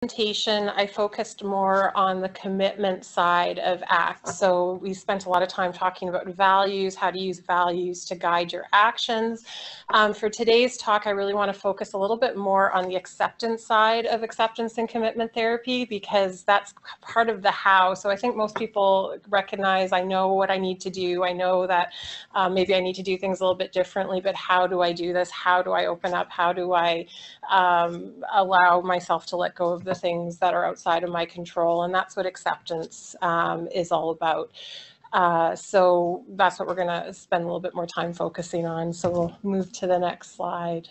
presentation, I focused more on the commitment side of ACT. So we spent a lot of time talking about values, how to use values to guide your actions. For today's talk, I really want to focus a little bit more on the acceptance side of acceptance and commitment therapy, because that's part of the how. So I think most people recognize, I know what I need to do. I know that maybe I need to do things a little bit differently, but how do I do this? How do I open up? How do I allow myself to let go of the things that are outside of my control? And that's what acceptance is all about. So that's what we're going to spend a little bit more time focusing on. So we'll move to the next slide.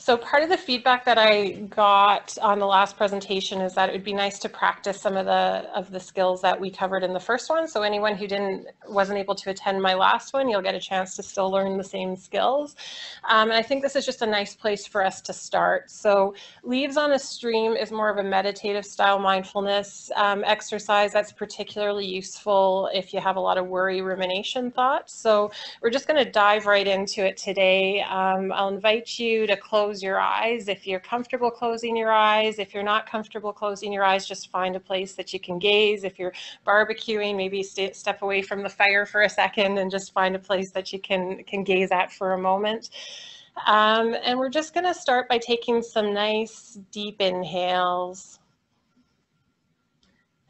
So part of the feedback that I got on the last presentation is that it would be nice to practice some of the skills that we covered in the first one. So anyone who wasn't able to attend my last one, you'll get a chance to still learn the same skills. And I think this is just a nice place for us to start. So Leaves on a Stream is more of a meditative style mindfulness exercise that's particularly useful if you have a lot of worry, rumination thoughts. So we're just going to dive right into it today. I'll invite you to close your eyes if you're comfortable closing your eyes. If you're not comfortable closing your eyes, just find a place that you can gaze. If you're barbecuing, maybe step away from the fire for a second and just find a place that you can gaze at for a moment. And we're just going to start by taking some nice deep inhales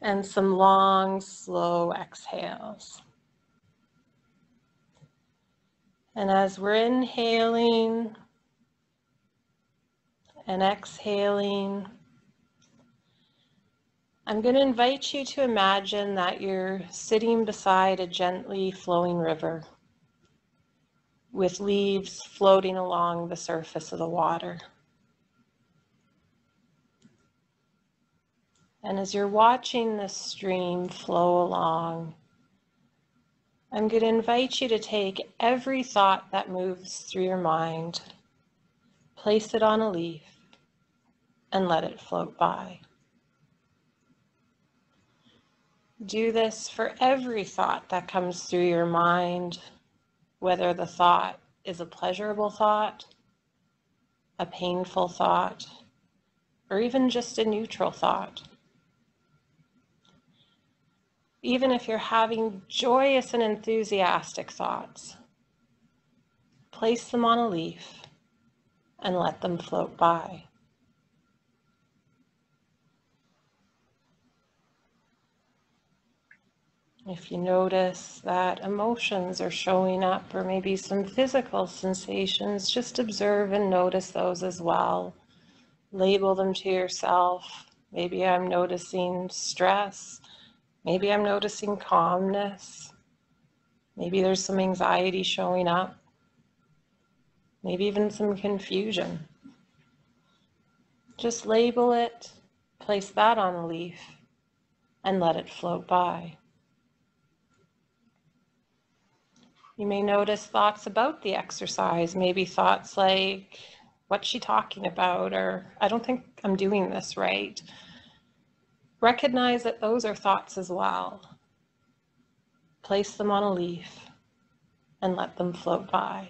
and some long, slow exhales. And as we're inhaling and exhaling, I'm going to invite you to imagine that you're sitting beside a gently flowing river with leaves floating along the surface of the water. And as you're watching this stream flow along, I'm going to invite you to take every thought that moves through your mind, place it on a leaf, and let it float by. Do this for every thought that comes through your mind, whether the thought is a pleasurable thought, a painful thought, or even just a neutral thought. Even if you're having joyous and enthusiastic thoughts, place them on a leaf and let them float by. If you notice that emotions are showing up, or maybe some physical sensations, just observe and notice those as well. Label them to yourself. Maybe I'm noticing stress. Maybe I'm noticing calmness. Maybe there's some anxiety showing up. Maybe even some confusion. Just label it, place that on a leaf, and let it float by. You may notice thoughts about the exercise, maybe thoughts like, what's she talking about? Or, I don't think I'm doing this right. Recognize that those are thoughts as well. Place them on a leaf and let them float by.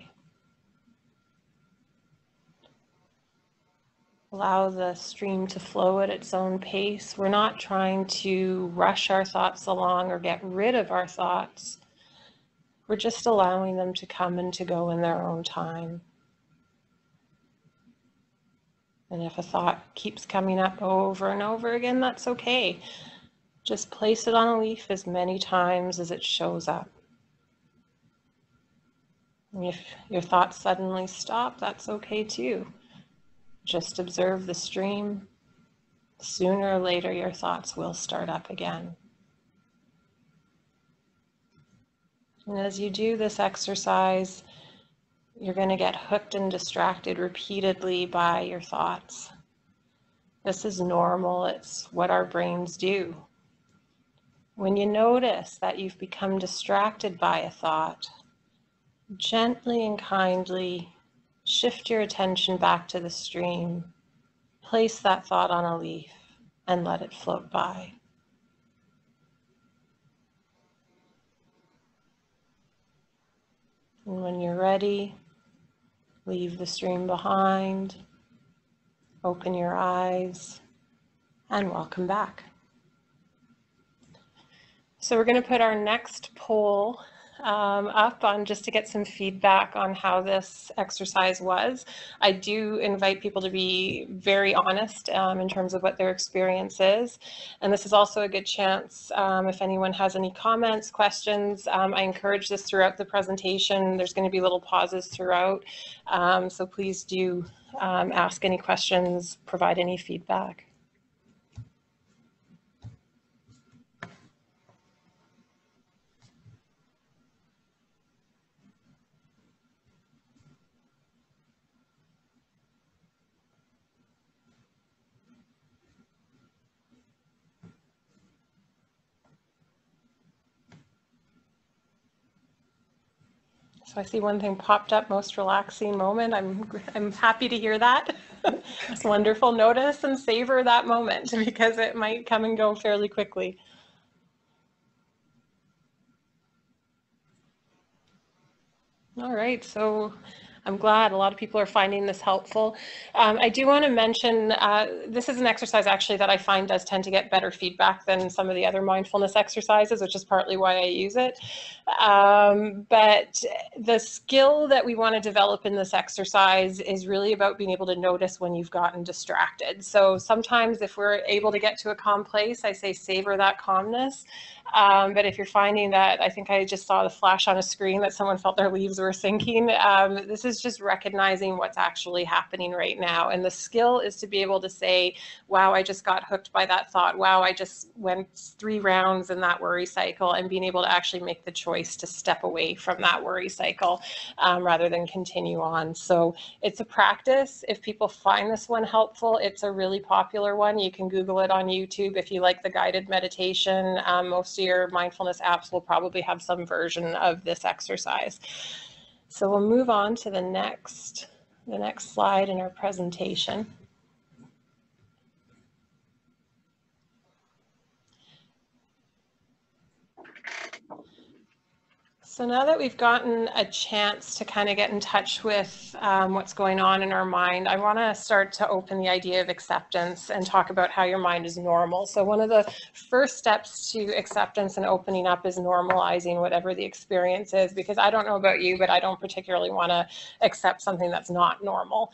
Allow the stream to flow at its own pace. We're not trying to rush our thoughts along or get rid of our thoughts. We're just allowing them to come and to go in their own time. And if a thought keeps coming up over and over again, that's okay. Just place it on a leaf as many times as it shows up. And if your thoughts suddenly stop, that's okay too. Just observe the stream. Sooner or later, your thoughts will start up again. And as you do this exercise, you're going to get hooked and distracted repeatedly by your thoughts. This is normal. It's what our brains do. When you notice that you've become distracted by a thought, gently and kindly shift your attention back to the stream. Place that thought on a leaf and let it float by. And when you're ready, Leave the stream behind. Open your eyes and welcome back. So we're going to put our next poll up on just to get some feedback on how this exercise was. I do invite people to be very honest in terms of what their experience is. And this is also a good chance if anyone has any comments, questions. I encourage this throughout the presentation. There's going to be little pauses throughout. So please do ask any questions, provide any feedback. So I see one thing popped up, most relaxing moment. I'm happy to hear that. It's wonderful. Notice and savor that moment because it might come and go fairly quickly. All right, so I'm glad a lot of people are finding this helpful. I do want to mention, this is an exercise actually that I find does tend to get better feedback than some of the other mindfulness exercises, which is partly why I use it. But the skill that we want to develop in this exercise is really about being able to notice when you've gotten distracted. So sometimes if we're able to get to a calm place, I say savor that calmness. But if you're finding that, I think I just saw the flash on a screen that someone felt their leaves were sinking, this is just recognizing what's actually happening right now. And the skill is to be able to say, wow, I just got hooked by that thought. Wow, I just went 3 rounds in that worry cycle, and being able to actually make the choice to step away from that worry cycle rather than continue on. So it's a practice. If people find this one helpful, it's a really popular one. You can Google it on YouTube if you like the guided meditation. Most of your mindfulness apps will probably have some version of this exercise. So we'll move on to the next slide in our presentation. So now that we've gotten a chance to kind of get in touch with what's going on in our mind, I want to start to open the idea of acceptance and talk about how your mind is normal. So one of the first steps to acceptance and opening up is normalizing whatever the experience is, because I don't know about you, but I don't particularly want to accept something that's not normal.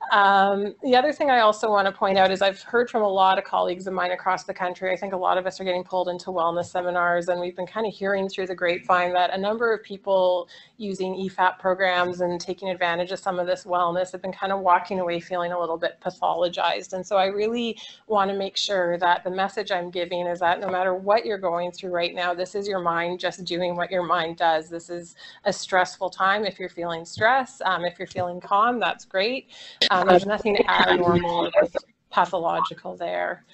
The other thing I also want to point out is I've heard from a lot of colleagues of mine across the country. I think a lot of us are getting pulled into wellness seminars, and we've been kind of hearing through the grapevine that a number of people using EFAP programs and taking advantage of some of this wellness have been kind of walking away feeling a little bit pathologized. And so I really want to make sure that the message I'm giving is that no matter what you're going through right now, this is your mind just doing what your mind does. This is a stressful time. If you're feeling stress, if you're feeling calm, that's great. There's nothing abnormal or pathological there.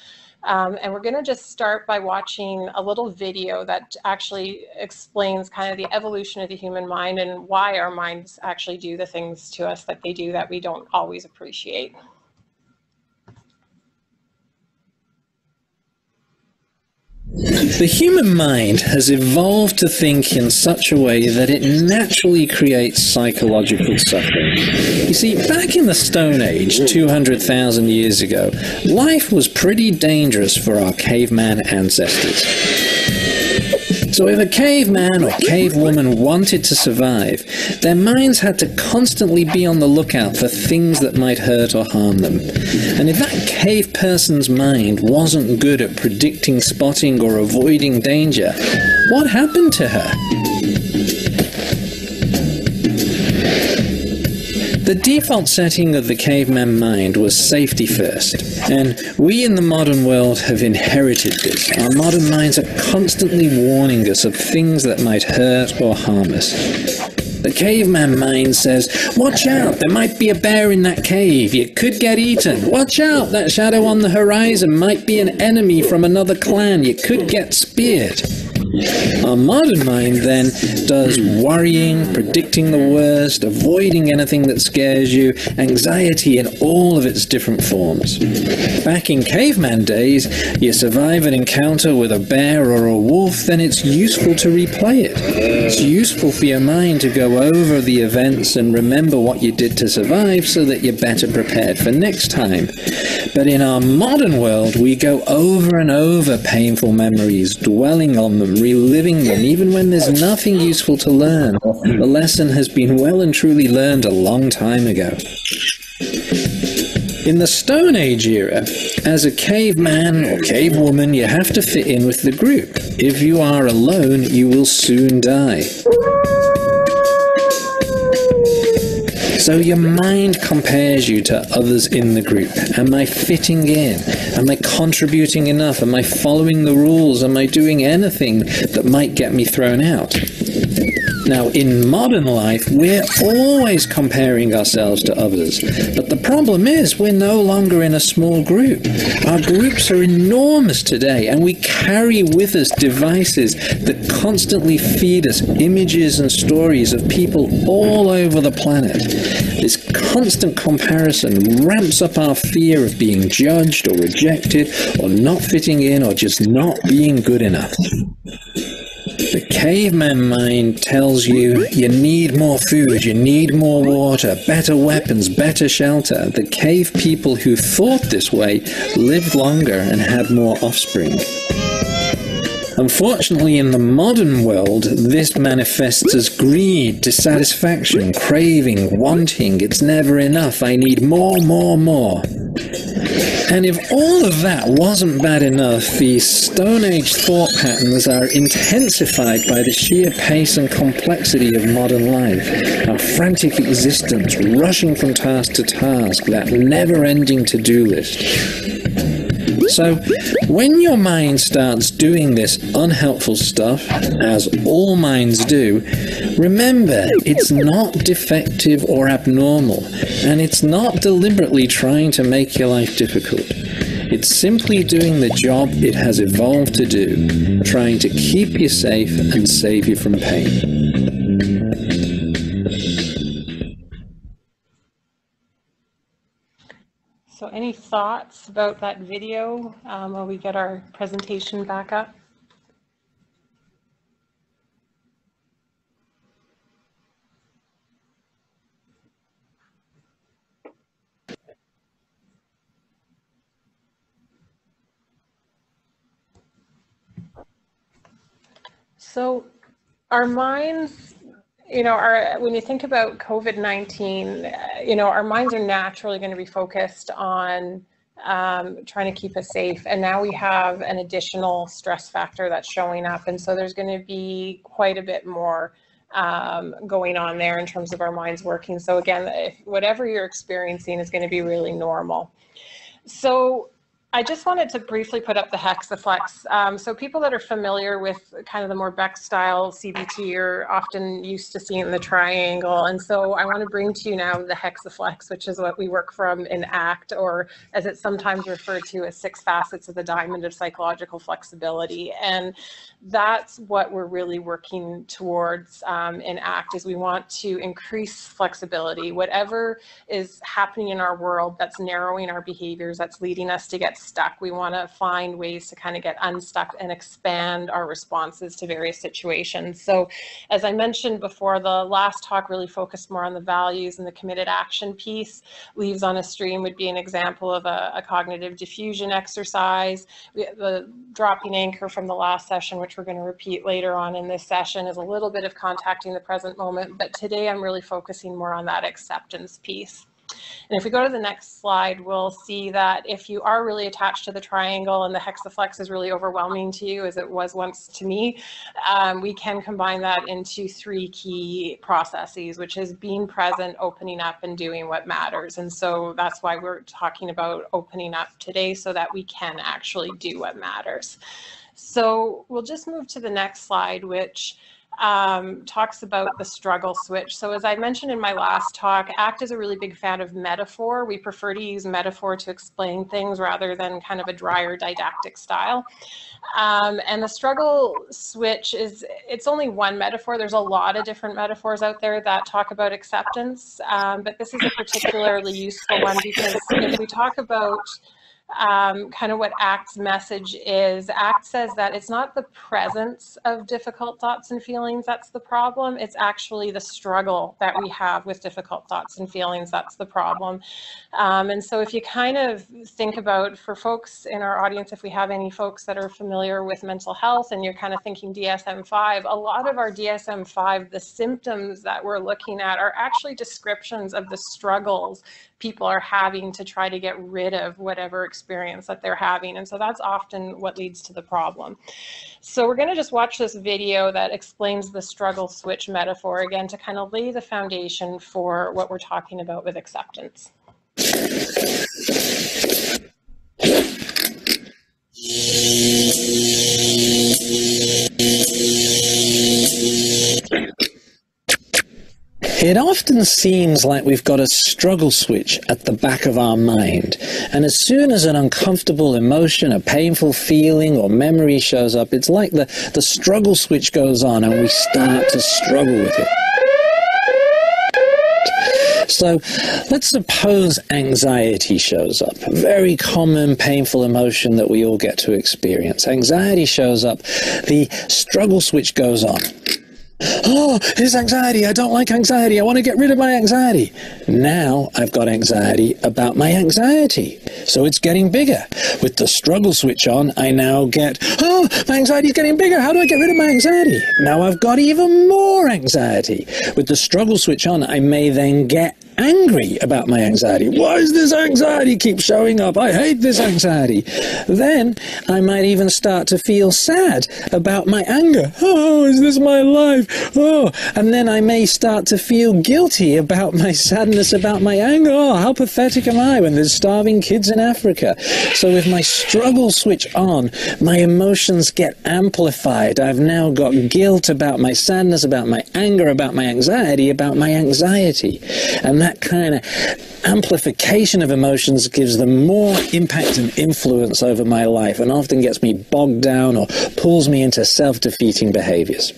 And we're going to just start by watching a little video that actually explains kind of the evolution of the human mind and why our minds actually do the things to us that they do that we don't always appreciate. The human mind has evolved to think in such a way that it naturally creates psychological suffering. You see, back in the Stone Age, 200,000 years ago, life was pretty dangerous for our caveman ancestors. So if a caveman or cavewoman wanted to survive, their minds had to constantly be on the lookout for things that might hurt or harm them. And if that cave person's mind wasn't good at predicting, spotting, or avoiding danger, what happened to her? The default setting of the caveman mind was safety first, and we in the modern world have inherited this. Our modern minds are constantly warning us of things that might hurt or harm us. The caveman mind says, watch out, there might be a bear in that cave, you could get eaten. Watch out, that shadow on the horizon might be an enemy from another clan, you could get speared. Our modern mind then does worrying, predicting the worst, avoiding anything that scares you, anxiety in all of its different forms. Back in caveman days, you survive an encounter with a bear or a wolf, then it's useful to replay it. It's useful for your mind to go over the events and remember what you did to survive so that you're better prepared for next time. But in our modern world, we go over and over painful memories, dwelling on them, reliving them, even when there's nothing useful to learn. The lesson has been well and truly learned a long time ago. In the Stone Age era, as a caveman or cavewoman, you have to fit in with the group. If you are alone, you will soon die. So your mind compares you to others in the group. Am I fitting in? Am I contributing enough? Am I following the rules? Am I doing anything that might get me thrown out? Now, in modern life, we're always comparing ourselves to others. But the problem is we're no longer in a small group. Our groups are enormous today, and we carry with us devices that constantly feed us images and stories of people all over the planet. This constant comparison ramps up our fear of being judged or rejected or not fitting in or just not being good enough. The caveman mind tells you you need more food, you need more water, better weapons, better shelter. The cave people who thought this way lived longer and had more offspring. Unfortunately, in the modern world, this manifests as greed, dissatisfaction, craving, wanting. It's never enough. I need more, more, more. And if all of that wasn't bad enough, these Stone Age thought patterns are intensified by the sheer pace and complexity of modern life. Our frantic existence, rushing from task to task, that never-ending to-do list. So, when your mind starts doing this unhelpful stuff, as all minds do, remember it's not defective or abnormal, and it's not deliberately trying to make your life difficult. It's simply doing the job it has evolved to do, trying to keep you safe and save you from pain. So any thoughts about that video while we get our presentation back up? So our minds, when you think about COVID-19, our minds are naturally going to be focused on trying to keep us safe. And now we have an additional stress factor that's showing up. And so there's going to be quite a bit more going on there in terms of our minds working. So again, whatever you're experiencing is going to be really normal. So I just wanted to briefly put up the hexaflex. So people that are familiar with kind of the more Beck style CBT are often used to seeing the triangle. And so I want to bring to you now the hexaflex, which is what we work from in ACT, or as it's sometimes referred to as 6 facets of the diamond of psychological flexibility. And that's what we're really working towards in ACT, is we want to increase flexibility. Whatever is happening in our world that's narrowing our behaviors, that's leading us to get stuck, we want to find ways to kind of get unstuck and expand our responses to various situations. So as I mentioned before, the last talk really focused more on the values and the committed action piece. Leaves on a Stream would be an example of a cognitive diffusion exercise. The dropping anchor from the last session, which we're going to repeat later on in this session, is a little bit of contacting the present moment, but today I'm really focusing more on that acceptance piece. And if we go to the next slide, we'll see that if you are really attached to the triangle and the hexaflex is really overwhelming to you, as it was once to me, we can combine that into 3 key processes, which is being present, opening up, and doing what matters. And so that's why we're talking about opening up today, so that we can actually do what matters. So we'll just move to the next slide, which talks about the struggle switch. So as I mentioned in my last talk, ACT is a really big fan of metaphor. We prefer to use metaphor to explain things rather than kind of a drier didactic style. And the struggle switch it's only one metaphor. There's a lot of different metaphors out there that talk about acceptance, but this is a particularly useful one because if we talk about kind of what ACT's message is. ACT says that it's not the presence of difficult thoughts and feelings that's the problem. It's actually the struggle that we have with difficult thoughts and feelings that's the problem. And so if you kind of think about, for folks in our audience, if we have any folks that are familiar with mental health and you're kind of thinking DSM-5, a lot of our DSM-5, the symptoms that we're looking at are actually descriptions of the struggles people are having to try to get rid of whatever experience that they're having. And so that's often what leads to the problem. So we're going to just watch this video that explains the struggle switch metaphor again to kind of lay the foundation for what we're talking about with acceptance. It often seems like we've got a struggle switch at the back of our mind, and as soon as an uncomfortable emotion, a painful feeling or memory shows up, it's like the struggle switch goes on and we start to struggle with it. So let's suppose anxiety shows up, a very common painful emotion that we all get to experience. Anxiety shows up, the struggle switch goes on. Oh, here's anxiety. I don't like anxiety. I want to get rid of my anxiety. Now I've got anxiety about my anxiety. So it's getting bigger. With the struggle switch on, I now get, oh, my anxiety is getting bigger. How do I get rid of my anxiety? Now I've got even more anxiety. With the struggle switch on, I may then get angry about my anxiety. Why does this anxiety keep showing up? I hate this anxiety. Then I might even start to feel sad about my anger. Oh, is this my life? Oh, and then I may start to feel guilty about my sadness about my anger. Oh, how pathetic am I when there's starving kids in Africa? So with my struggle switch on, my emotions get amplified. I've now got guilt about my sadness, about my anger, about my anxiety, And that kind of amplification of emotions gives them more impact and influence over my life and often gets me bogged down or pulls me into self-defeating behaviors.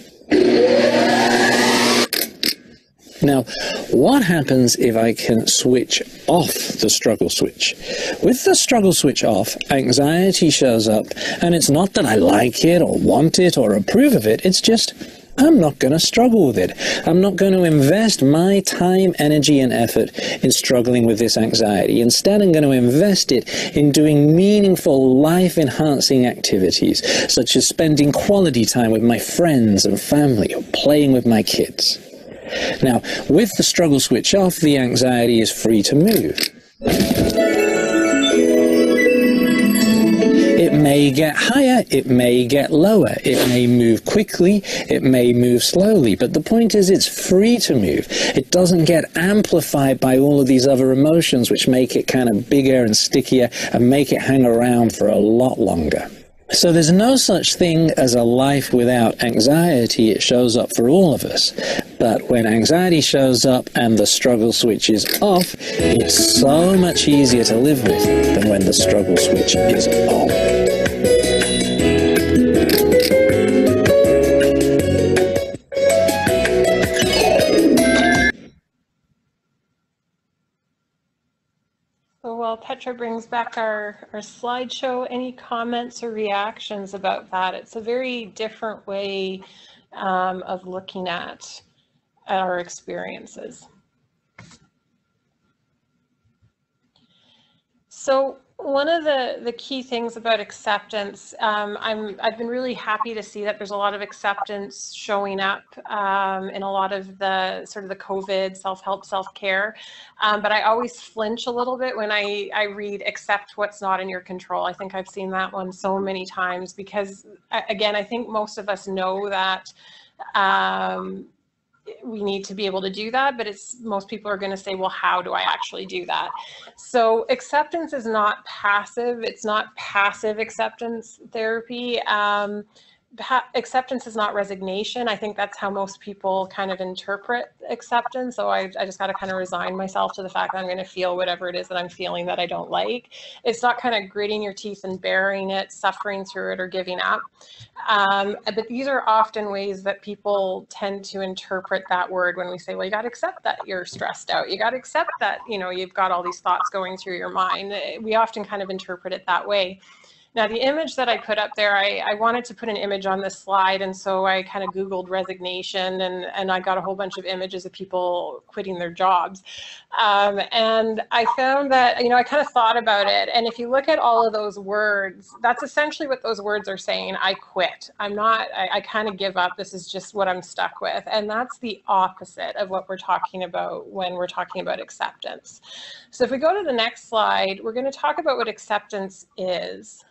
Now, what happens if I can switch off the struggle switch? With the struggle switch off, anxiety shows up, and it's not that I like it or want it or approve of it, it's just I'm not going to struggle with it. I'm not going to invest my time, energy, and effort in struggling with this anxiety. Instead, I'm going to invest it in doing meaningful, life-enhancing activities, such as spending quality time with my friends and family or playing with my kids. Now, with the struggle switch off, the anxiety is free to move. It may get higher, it may get lower, it may move quickly, it may move slowly, but the point is it's free to move. It doesn't get amplified by all of these other emotions which make it kind of bigger and stickier and make it hang around for a lot longer. So there's no such thing as a life without anxiety. It shows up for all of us. But when anxiety shows up and the struggle switch is off, it's so much easier to live with than when the struggle switch is on. While Petra brings back our slideshow, any comments or reactions about that? It's a very different way of looking at our experiences. So one of the key things about acceptance, I've been really happy to see that there's a lot of acceptance showing up in a lot of the sort of the COVID self-help, self-care, but I always flinch a little bit when I read accept what's not in your control. I think I've seen that one so many times because, again, I think most of us know that we need to be able to do that, but most people are going to say, well, how do I actually do that? So acceptance is not passive. It's not passive acceptance therapy. acceptance is not resignation. I think that's how most people kind of interpret acceptance. So I just got to kind of resign myself to the fact that I'm going to feel whatever it is that I'm feeling that I don't like. It's not kind of gritting your teeth and bearing it, suffering through it, or giving up. But these are often ways that people tend to interpret that word when we say, well, you got to accept that you're stressed out. You got to accept that, you know, you've got all these thoughts going through your mind. We often kind of interpret it that way. Now, the image that I put up there, I wanted to put an image on this slide, and so I kind of Googled resignation, and I got a whole bunch of images of people quitting their jobs. And I found that, you know, I kind of thought about it, and if you look at all of those words, that's essentially what those words are saying. I quit. I kind of give up. This is just what I'm stuck with. And that's the opposite of what we're talking about when we're talking about acceptance. So if we go to the next slide, we're going to talk about what acceptance is.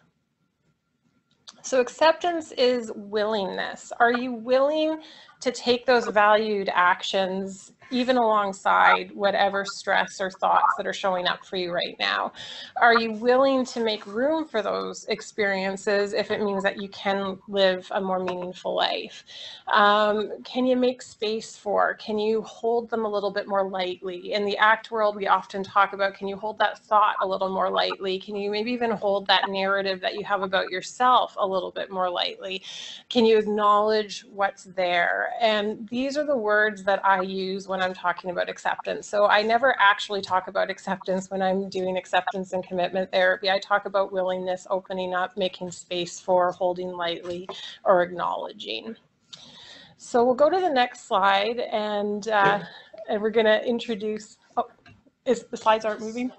So acceptance is willingness. Are you willing to take those valued actions even alongside whatever stress or thoughts that are showing up for you right now? Are you willing to make room for those experiences if it means that you can live a more meaningful life? Can you make space for? Can you hold them a little bit more lightly? In the ACT world, we often talk about, can you hold that thought a little more lightly? Can you maybe even hold that narrative that you have about yourself a little bit more lightly? Can you acknowledge what's there? And these are the words that I use when I'm talking about acceptance. So I never actually talk about acceptance when I'm doing acceptance and commitment therapy. I talk about willingness, opening up, making space for, holding lightly, or acknowledging. So we'll go to the next slide, and we're going to introduce. Oh, the slides aren't moving?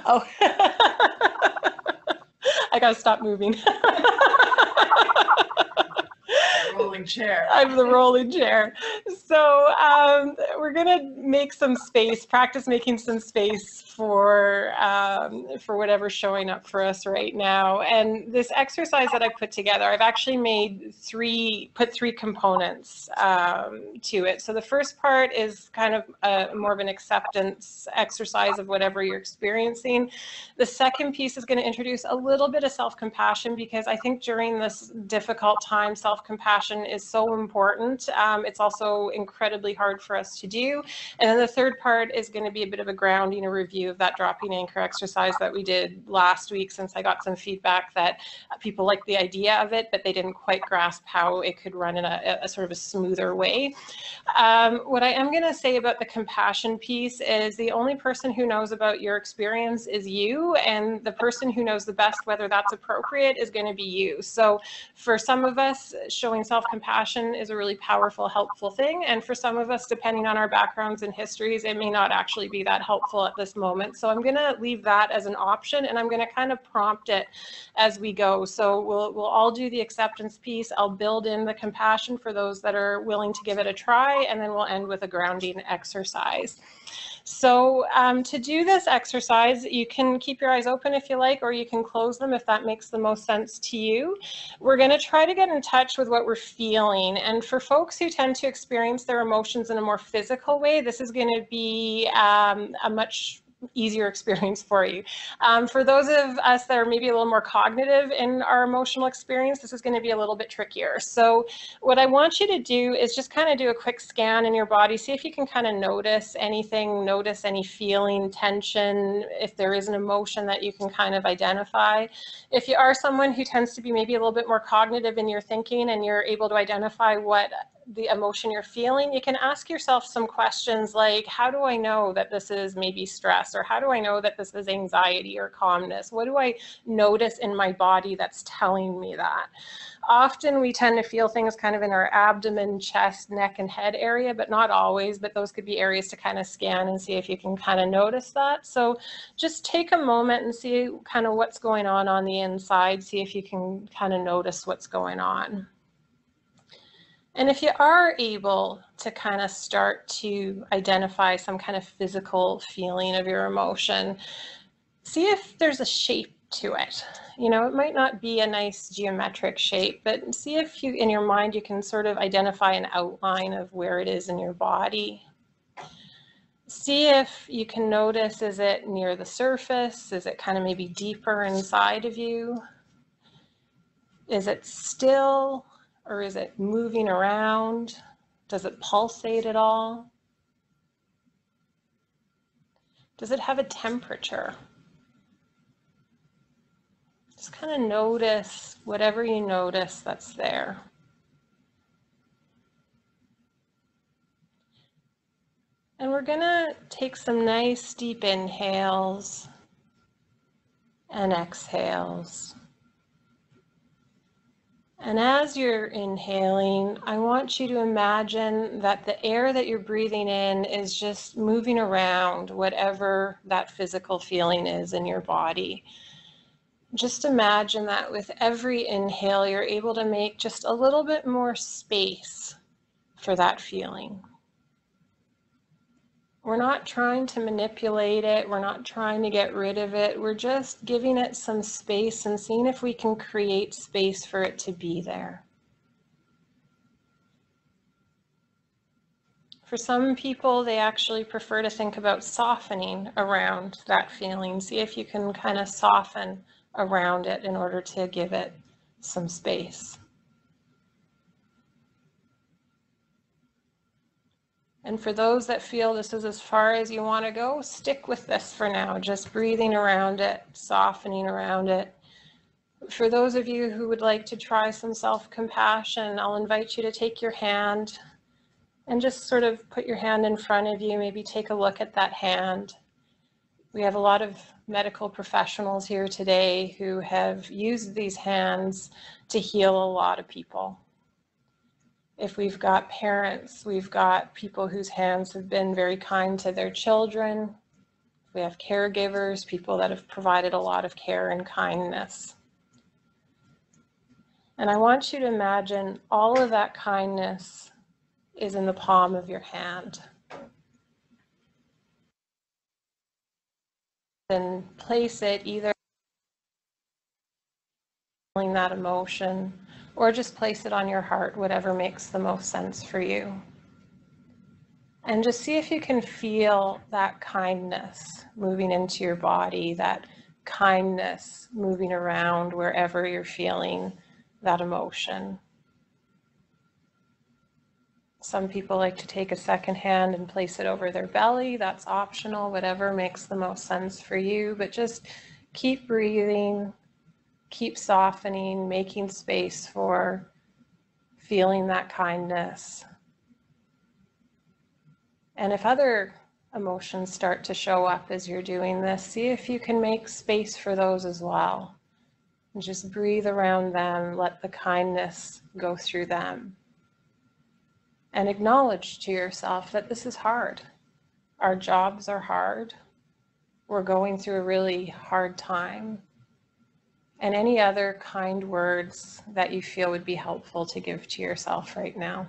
Oh, I got to stop moving. Rolling chair. I'm the rolling chair. So we're gonna make some space, practice making some space for whatever's showing up for us right now. And this exercise that I put together, I've actually put three components to it. So the first part is kind of more of an acceptance exercise of whatever you're experiencing. The second piece is going to introduce a little bit of self-compassion, because I think during this difficult time, self-compassion is so important. It's also incredibly hard for us to do. And then the third part is going to be a bit of a grounding, a review of that dropping anchor exercise that we did last week, since I got some feedback that people liked the idea of it, but they didn't quite grasp how it could run in a sort of a smoother way. What I am going to say about the compassion piece is the only person who knows about your experience is you, and the person who knows the best whether that's appropriate is going to be you. So for some of us, showing self-compassion is a really powerful, helpful thing. And for some of us, depending on our backgrounds and histories, it may not actually be that helpful at this moment. So I'm going to leave that as an option, and I'm going to kind of prompt it as we go. So we'll all do the acceptance piece. I'll build in the compassion for those that are willing to give it a try, and then we'll end with a grounding exercise. So to do this exercise, you can keep your eyes open if you like, or you can close them if that makes the most sense to you. We're going to try to get in touch with what we're feeling. And for folks who tend to experience their emotions in a more physical way, this is going to be a much easier experience for you. For those of us that are maybe a little more cognitive in our emotional experience, this is going to be a little bit trickier. So what I want you to do is just kind of do a quick scan in your body, see if you can kind of notice anything, notice any feeling, tension, if there is an emotion that you can kind of identify. If you are someone who tends to be maybe a little bit more cognitive in your thinking and you're able to identify what the emotion you're feeling, you can ask yourself some questions like, how do I know that this is maybe stress? Or how do I know that this is anxiety or calmness? What do I notice in my body that's telling me that? Often we tend to feel things kind of in our abdomen, chest, neck, and head area, but not always, but those could be areas to kind of scan and see if you can kind of notice that. So just take a moment and see kind of what's going on the inside, see if you can kind of notice what's going on. And if you are able to kind of start to identify some kind of physical feeling of your emotion, see if there's a shape to it. You know, it might not be a nice geometric shape, but see if you, in your mind, you can sort of identify an outline of where it is in your body. See if you can notice, is it near the surface? Is it kind of maybe deeper inside of you? Is it still or is it moving around? Does it pulsate at all? Does it have a temperature? Just kind of notice whatever you notice that's there. And we're gonna take some nice deep inhales and exhales. And as you're inhaling, I want you to imagine that the air that you're breathing in is just moving around whatever that physical feeling is in your body. Just imagine that with every inhale, you're able to make just a little bit more space for that feeling. We're not trying to manipulate it. We're not trying to get rid of it. We're just giving it some space and seeing if we can create space for it to be there. For some people, they actually prefer to think about softening around that feeling. See if you can kind of soften around it in order to give it some space. And for those that feel this is as far as you want to go, stick with this for now, just breathing around it, softening around it. For those of you who would like to try some self-compassion, I'll invite you to take your hand and just sort of put your hand in front of you, maybe take a look at that hand. We have a lot of medical professionals here today who have used these hands to heal a lot of people. If we've got parents, we've got people whose hands have been very kind to their children. We have caregivers, people that have provided a lot of care and kindness. And I want you to imagine all of that kindness is in the palm of your hand. And place it either feeling that emotion, or just place it on your heart, whatever makes the most sense for you. And just see if you can feel that kindness moving into your body, that kindness moving around wherever you're feeling that emotion. Some people like to take a second hand and place it over their belly. That's optional, whatever makes the most sense for you, but just keep breathing. Keep softening, making space for feeling that kindness. And if other emotions start to show up as you're doing this, see if you can make space for those as well. And just breathe around them, let the kindness go through them. And acknowledge to yourself that this is hard. Our jobs are hard. We're going through a really hard time. And any other kind words that you feel would be helpful to give to yourself right now.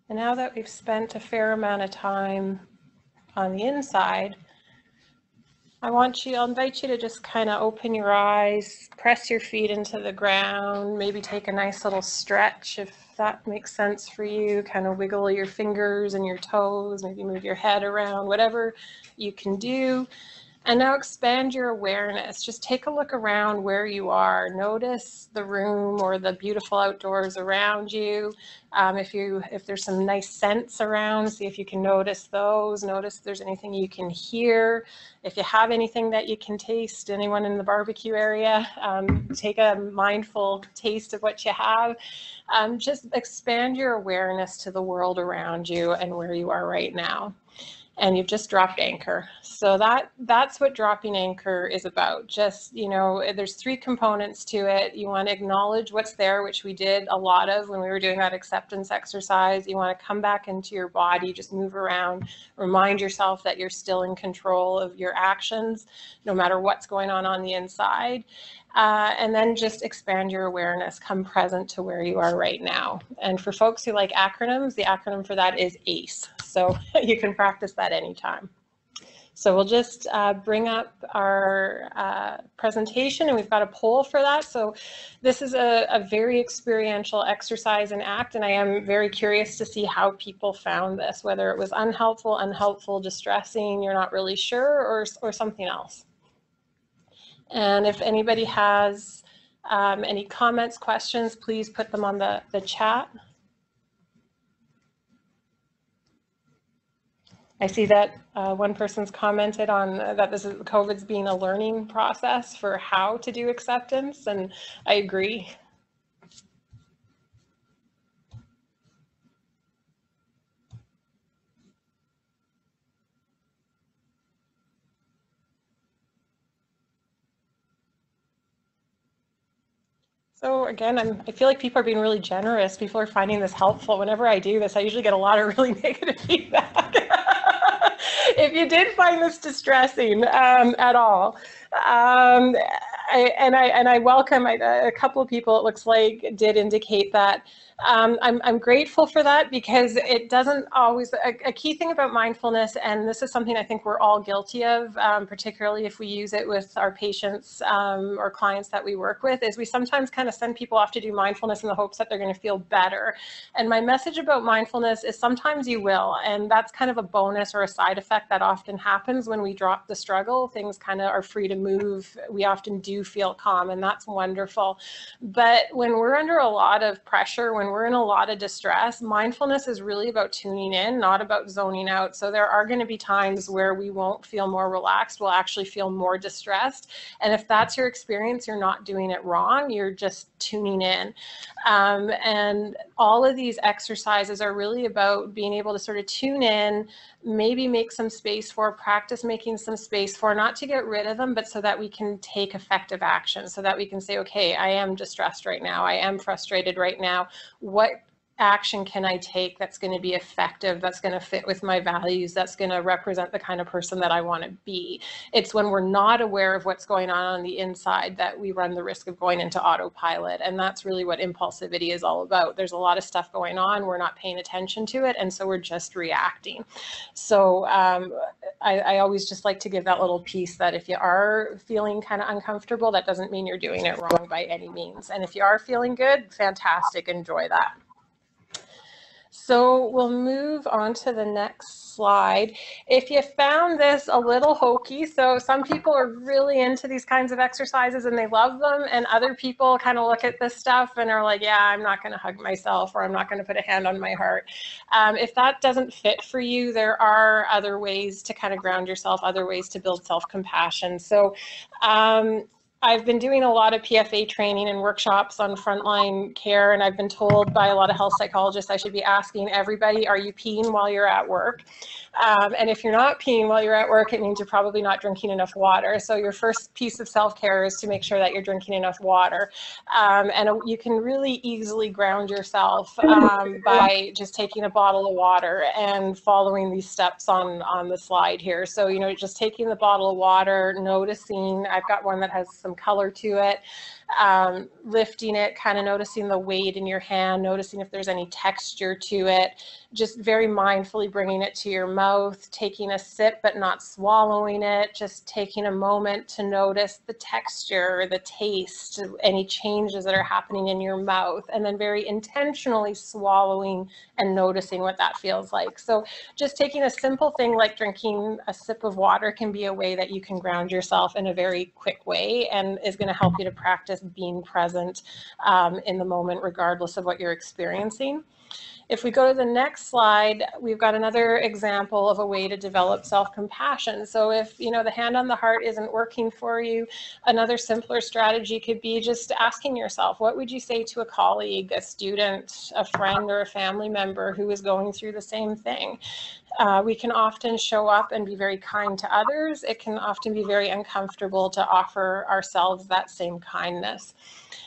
And now that we've spent a fair amount of time on the inside, I'll invite you to just kind of open your eyes, press your feet into the ground, maybe take a nice little stretch if that makes sense for you, kind of wiggle your fingers and your toes, maybe move your head around, whatever you can do. And now expand your awareness. Just take a look around where you are. Notice the room or the beautiful outdoors around you. If there's some nice scents around, see if you can notice those. Notice if there's anything you can hear. If you have anything that you can taste, anyone in the barbecue area, take a mindful taste of what you have. Just expand your awareness to the world around you and where you are right now. And you've just dropped anchor. So that's what dropping anchor is about. Just, there's 3 components to it. You want to acknowledge what's there, which we did a lot of when we were doing that acceptance exercise. You want to come back into your body, just move around, remind yourself that you're still in control of your actions, no matter what's going on the inside. And then just expand your awareness, come present to where you are right now. And for folks who like acronyms, the acronym for that is ACE. So you can practice that anytime. So we'll just bring up our presentation, and we've got a poll for that. So this is a very experiential exercise in ACT, and I am very curious to see how people found this, whether it was unhelpful, distressing, you're not really sure, or something else. And if anybody has any comments, questions, please put them on the chat. I see that one person's commented on that this is COVID's being a learning process for how to do acceptance, and I agree. So again, I feel like people are being really generous. People are finding this helpful. Whenever I do this, I usually get a lot of really negative feedback. If you did find this distressing at all, I welcome a couple of people, it looks like, did indicate that. I'm grateful for that, because it doesn't always, a key thing about mindfulness, and this is something I think we're all guilty of, particularly if we use it with our patients or clients that we work with, is we sometimes kind of send people off to do mindfulness in the hopes that they're going to feel better. And my message about mindfulness is sometimes you will, and that's kind of a bonus or a side effect that often happens when we drop the struggle. Things kind of are free to move. We often do feel calm, and that's wonderful. But when we're under a lot of pressure, when we're in a lot of distress, mindfulness is really about tuning in, not about zoning out. So there are going to be times where we won't feel more relaxed, we'll actually feel more distressed. And if that's your experience, you're not doing it wrong, you're just tuning in. And all of these exercises are really about being able to sort of tune in, maybe make some space for, practice making some space for, not to get rid of them, but so that we can take effective action, so that we can say, okay, I am distressed right now, I am frustrated right now. What action can I take that's going to be effective, that's going to fit with my values, that's going to represent the kind of person that I want to be? It's when we're not aware of what's going on the inside that we run the risk of going into autopilot. And that's really what impulsivity is all about. There's a lot of stuff going on, we're not paying attention to it, and so we're just reacting. So I always just like to give that little piece that if you are feeling kind of uncomfortable, that doesn't mean you're doing it wrong by any means. And if you are feeling good, fantastic, enjoy that. So we'll move on to the next slide. If you found this a little hokey, so some people are really into these kinds of exercises and they love them, and other people kind of look at this stuff and are like, yeah, I'm not going to hug myself, or I'm not going to put a hand on my heart. If that doesn't fit for you, there are other ways to kind of ground yourself, other ways to build self-compassion. So I've been doing a lot of PFA training and workshops on frontline care, and I've been told by a lot of health psychologists I should be asking everybody, are you peeing while you're at work? And if you're not peeing while you're at work, it means you're probably not drinking enough water. So your first piece of self-care is to make sure that you're drinking enough water. And you can really easily ground yourself by just taking a bottle of water and following these steps on the slide here. So, you know, just taking the bottle of water, noticing, I've got one that has some color to it, lifting it, kind of noticing the weight in your hand, noticing if there's any texture to it, just very mindfully bringing it to your mouth, taking a sip but not swallowing it, just taking a moment to notice the texture, the taste, any changes that are happening in your mouth, and then very intentionally swallowing and noticing what that feels like. So just taking a simple thing like drinking a sip of water can be a way that you can ground yourself in a very quick way, and is going to help you to practice being present in the moment, regardless of what you're experiencing. If we go to the next slide, we've got another example of a way to develop self-compassion. So if, you know, the hand on the heart isn't working for you, another simpler strategy could be just asking yourself, what would you say to a colleague, a student, a friend, or a family member who is going through the same thing? We can often show up and be very kind to others. It can often be very uncomfortable to offer ourselves that same kindness.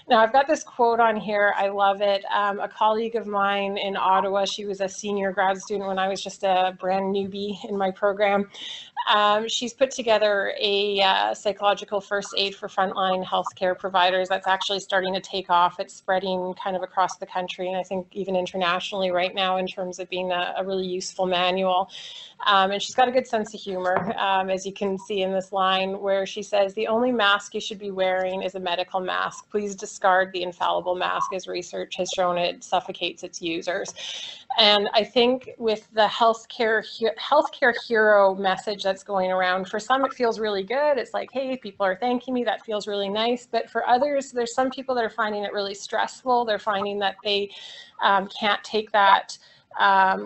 Now, I've got this quote on here. I love it. A colleague of mine in Ottawa, she was a senior grad student when I was just a brand newbie in my program. She's put together a psychological first aid for frontline healthcare providers that's actually starting to take off. It's spreading kind of across the country, and I think even internationally right now in terms of being a really useful manual. And she's got a good sense of humor, as you can see in this line where she says, "The only mask you should be wearing is a medical mask. Please discard the infallible mask, as research has shown it suffocates its users." And I think with the healthcare hero message that's going around, for some it feels really good. It's like, hey, people are thanking me. That feels really nice. But for others, there's some people that are finding it really stressful. They're finding that they can't take that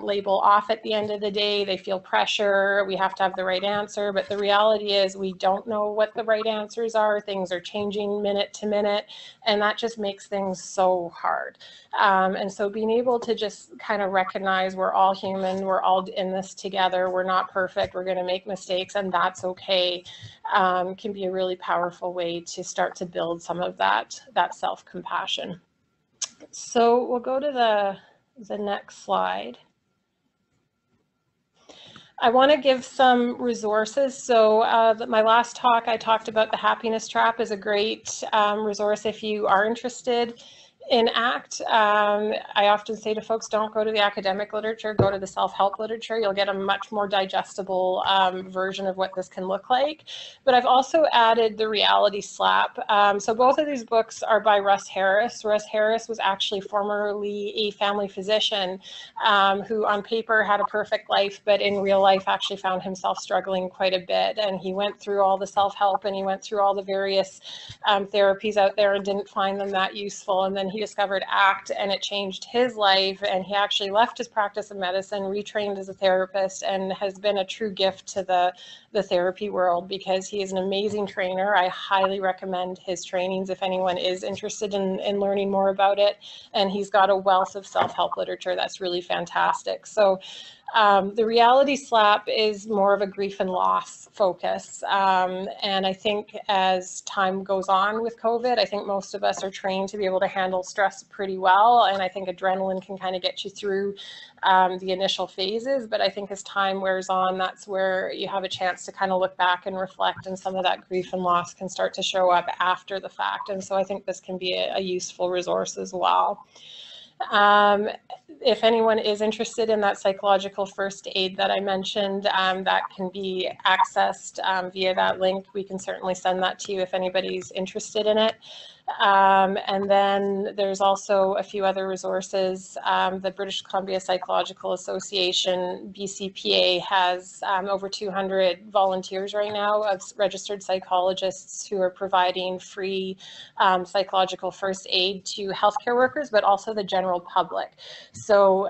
label off at the end of the day. They feel pressure. We have to have the right answer. But the reality is we don't know what the right answers are. Things are changing minute to minute. And that just makes things so hard. And so being able to just kind of recognize we're all human, we're all in this together, we're not perfect, we're going to make mistakes, and that's okay, can be a really powerful way to start to build some of that self-compassion. So we'll go to the next slide. I want to give some resources. So my last talk, I talked about the happiness trap is a great resource if you are interested in ACT. I often say to folks, don't go to the academic literature, go to the self-help literature. You'll get a much more digestible version of what this can look like. But I've also added the reality slap. So both of these books are by Russ Harris. Russ Harris was actually formerly a family physician who on paper had a perfect life, but in real life actually found himself struggling quite a bit. And he went through all the self-help and he went through all the various therapies out there and didn't find them that useful. And then he discovered ACT and it changed his life, and he actually left his practice of medicine, retrained as a therapist, and has been a true gift to the therapy world because he is an amazing trainer. I highly recommend his trainings if anyone is interested in learning more about it, and he's got a wealth of self-help literature that's really fantastic. So the reality slap is more of a grief and loss focus. And I think as time goes on with COVID, I think most of us are trained to be able to handle stress pretty well. And I think adrenaline can kind of get you through the initial phases. But I think as time wears on, that's where you have a chance to kind of look back and reflect, and some of that grief and loss can start to show up after the fact. And so I think this can be a useful resource as well. If anyone is interested in that psychological first aid that I mentioned, that can be accessed via that link. We can certainly send that to you if anybody's interested in it. And then there's also a few other resources. The British Columbia Psychological Association, BCPA, has over 200 volunteers right now of registered psychologists who are providing free psychological first aid to healthcare workers, but also the general public. So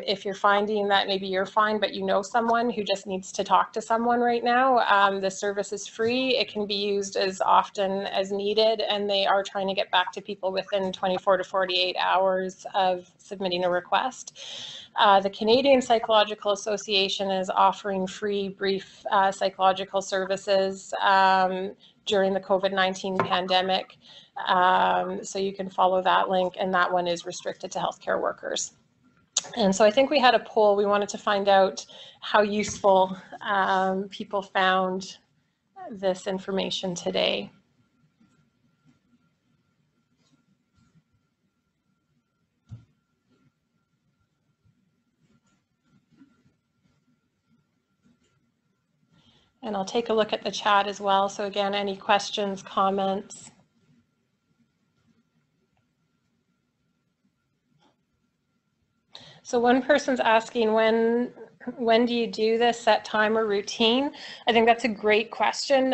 if you're finding that maybe you're fine, but you know someone who just needs to talk to someone right now, the service is free. It can be used as often as needed, and they are trying to get back to people within 24 to 48 hours of submitting a request. The Canadian Psychological Association is offering free brief psychological services during the COVID-19 pandemic. So you can follow that link, and that one is restricted to healthcare workers. And so I think we had a poll. We wanted to find out how useful people found this information today. And I'll take a look at the chat as well. So again, any questions, comments? So one person's asking, when do you do this, set time or routine? I think that's a great question.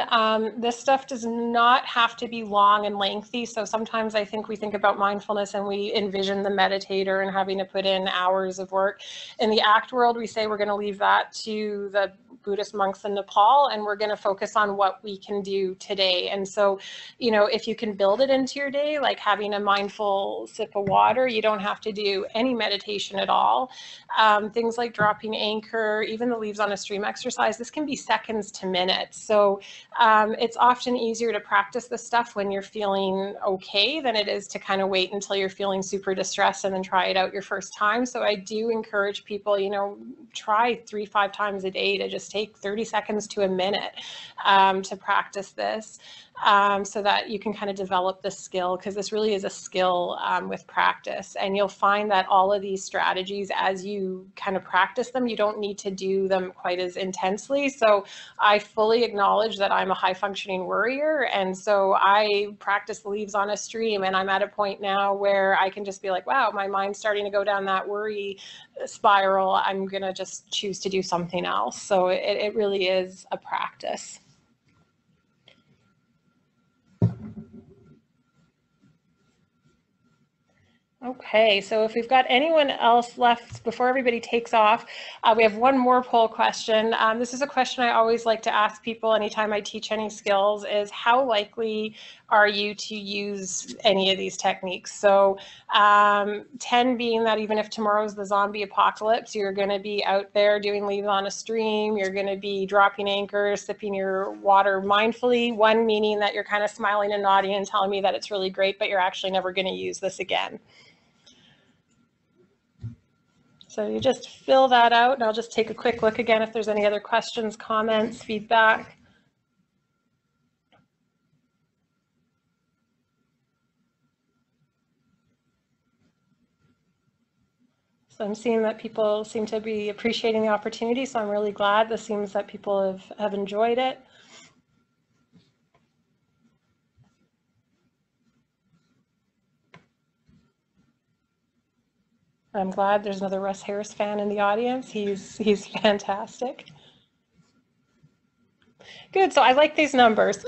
This stuff does not have to be long and lengthy. So sometimes I think we think about mindfulness and we envision the meditator and having to put in hours of work. In the ACT world, we say we're going to leave that to the Buddhist monks in Nepal, and we're going to focus on what we can do today. And so, you know, if you can build it into your day, like having a mindful sip of water, you don't have to do any meditation at all. Things like dropping anchor, even the leaves on a stream exercise, this can be seconds to minutes. So it's often easier to practice this stuff when you're feeling okay than it is to kind of wait until you're feeling super distressed and then try it out your first time. So I do encourage people, you know, try 3-5 times a day to just take 30 seconds to a minute to practice this. So that you can kind of develop the skill, because this really is a skill with practice. And you'll find that all of these strategies, as you kind of practice them, you don't need to do them quite as intensely. So I fully acknowledge that I'm a high functioning worrier. And so I practice leaves on a stream, and I'm at a point now where I can just be like, wow, my mind's starting to go down that worry spiral. I'm going to just choose to do something else. So it really is a practice. Okay, so if we've got anyone else left before everybody takes off, we have one more poll question. This is a question I always like to ask people anytime I teach any skills, is how likely are you to use any of these techniques? So 10 being that even if tomorrow's the zombie apocalypse, you're going to be out there doing leaves on a stream, you're going to be dropping anchors, sipping your water mindfully. 1 meaning that you're kind of smiling and nodding and telling me that it's really great, but you're actually never going to use this again. So you just fill that out, and I'll just take a quick look again if there's any other questions, comments, feedback. So I'm seeing that people seem to be appreciating the opportunity, so I'm really glad. This seems that people have enjoyed it. I'm glad there's another Russ Harris fan in the audience. He's fantastic. Good, so I like these numbers.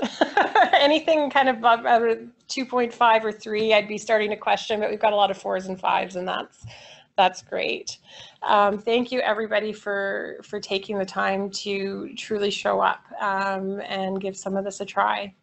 Anything kind of above 2.5 or 3, I'd be starting to question, but we've got a lot of 4s and 5s, and that's great. Thank you everybody for taking the time to truly show up and give some of this a try.